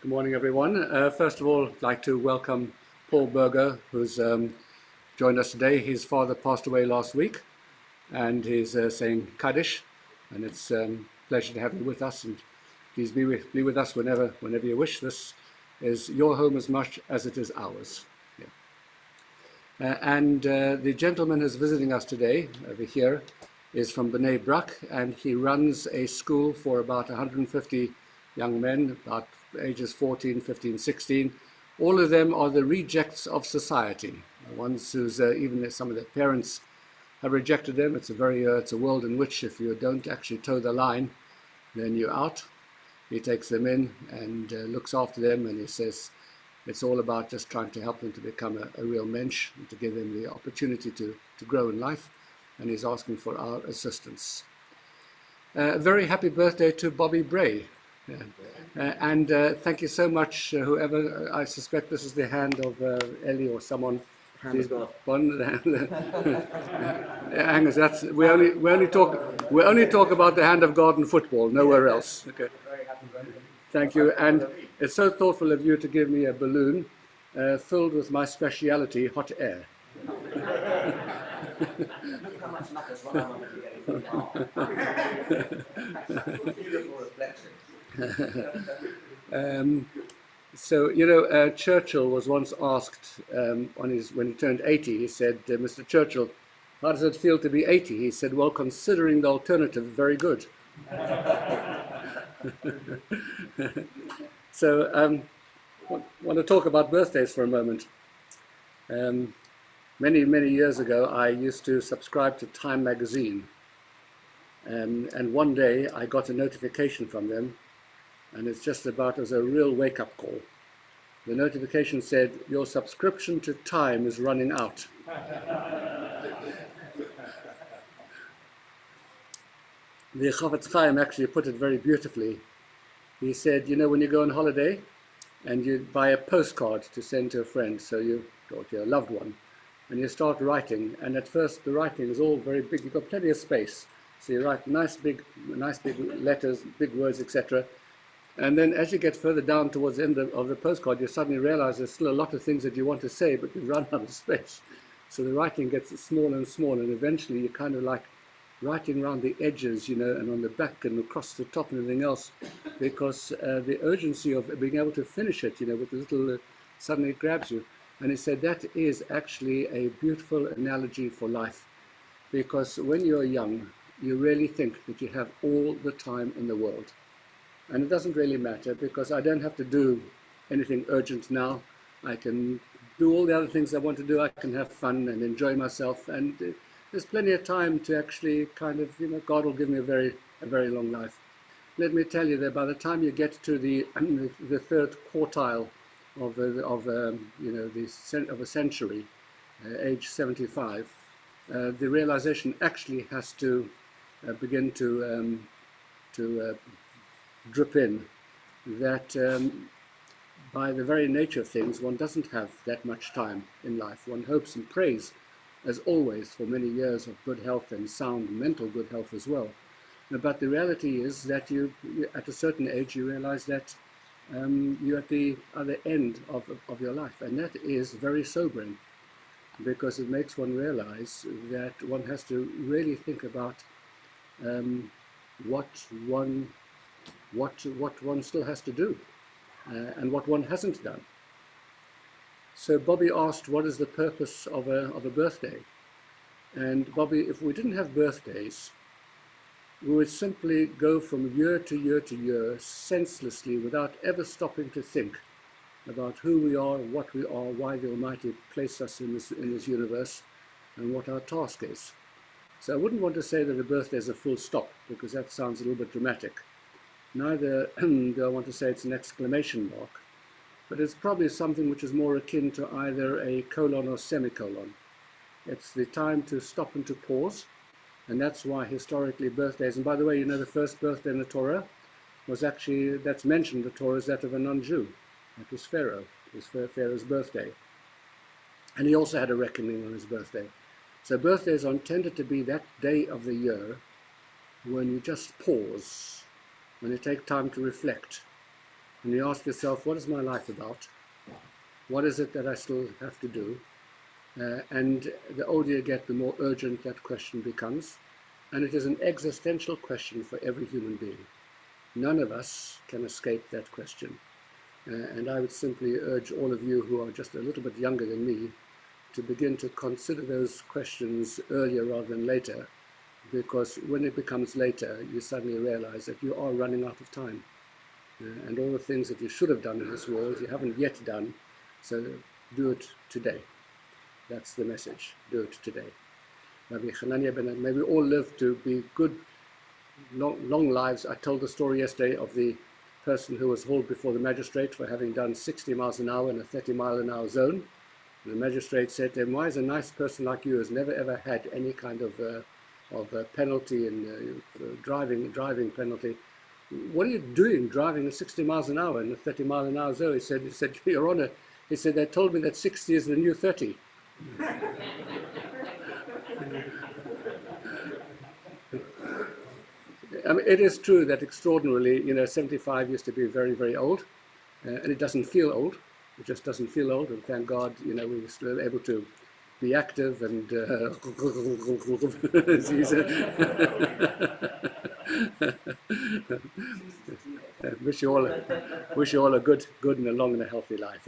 Good morning, everyone. First of all, I'd like to welcome Paul Berger, who's joined us today. His father passed away last week, and he's saying Kaddish, and it's a pleasure to have you with us. And please be with us whenever you wish. This is your home as much as it is ours. And the gentleman who's visiting us today over here is from B'nai Brak, and he runs a school for about 150 young men, about ages 14, 15, 16. All of them are the rejects of society, the ones whose even some of their parents have rejected them. It's a world in which if you don't actually toe the line, then you're out. He takes them in and looks after them, and he says it's all about just trying to help them to become a real mensch and to give them the opportunity to grow in life, and he's asking for our assistance. Very happy birthday to Bobby Bray. And thank you so much, whoever. I suspect this is the hand of Ellie or someone. Hand of God. Angus, that's we only talk about the hand of God in football, nowhere else. Okay. Thank you, and it's so thoughtful of you to give me a balloon filled with my speciality, hot air. How much knuckles one arm would be getting from the beautiful reflection. So, Churchill was once asked when he turned 80, he said, Mr. Churchill, how does it feel to be 80? He said, well, considering the alternative, very good. So, I want to talk about birthdays for a moment. Many years ago, I used to subscribe to Time magazine. And one day, I got a notification from them, and it was a real wake-up call. The notification said, your subscription to Time is running out. The Chofetz Chaim actually put it very beautifully. He said, when you go on holiday and you buy a postcard to send to a friend, or to a loved one, and you start writing, and at first the writing is all very big, you've got plenty of space. So you write nice big letters, big words, etc. And then as you get further down towards the end of the postcard, you suddenly realize there's still a lot of things that you want to say, but you've run out of space. So the writing gets smaller and smaller, and eventually you're kind of like writing around the edges, and on the back and across the top and everything else, because the urgency of being able to finish it, with the little, suddenly it grabs you. And he said that is actually a beautiful analogy for life, because when you're young, you really think that you have all the time in the world. And it doesn't really matter, because I don't have to do anything urgent now. I can do all the other things I want to do. I can have fun and enjoy myself. And there's plenty of time to actually kind of, God will give me a very long life. Let me tell you that by the time you get to the third quartile of a century, age 75, the realization actually has to begin to drip in that by the very nature of things, one doesn't have that much time in life. One hopes and prays, as always, for many years of good health and sound mental good health as well. But the reality is that you at a certain age, you realize that you're at the other end of your life, and that is very sobering, because it makes one realize that one has to really think about what one still has to do and what one hasn't done. So Bobby asked, what is the purpose of a birthday? And Bobby, if we didn't have birthdays, we would simply go from year to year to year senselessly, without ever stopping to think about who we are, what we are, why the Almighty placed us in this universe, and what our task is. So I wouldn't want to say that a birthday is a full stop, because that sounds a little bit dramatic. Neither do I want to say it's an exclamation mark, but it's probably something which is more akin to either a colon or semicolon. It's the time to stop and to pause. And that's why historically birthdays, and by the way, the first birthday in the Torah was actually, that's mentioned in the Torah, is that of a non-Jew. That was Pharaoh. It was Pharaoh's birthday. And he also had a reckoning on his birthday. So birthdays are intended to be that day of the year when you just pause, when you take time to reflect, and you ask yourself, what is my life about? What is it that I still have to do? And the older you get, the more urgent that question becomes. And it is an existential question for every human being. None of us can escape that question. And I would simply urge all of you who are just a little bit younger than me to begin to consider those questions earlier rather than later, because when it becomes later, you suddenly realize that you are running out of time. And all the things that you should have done in this world, you haven't yet done. So do it today. That's the message. Do it today. May we all live to be good, long lives. I told the story yesterday of the person who was hauled before the magistrate for having done 60 miles an hour in a 30-mile-an-hour zone. And the magistrate said to him, why is a nice person like you who's never ever had any kind of penalty and driving penalty, what are you doing driving at 60 miles an hour in a 30-mile-an-hour zone? He said, Your Honor, he said, they told me that 60 is the new 30. I mean, it is true that extraordinarily, 75 used to be very, very old, and it doesn't feel old. It just doesn't feel old, and thank God, we were still able to be active and wish you all a good and a long and a healthy life.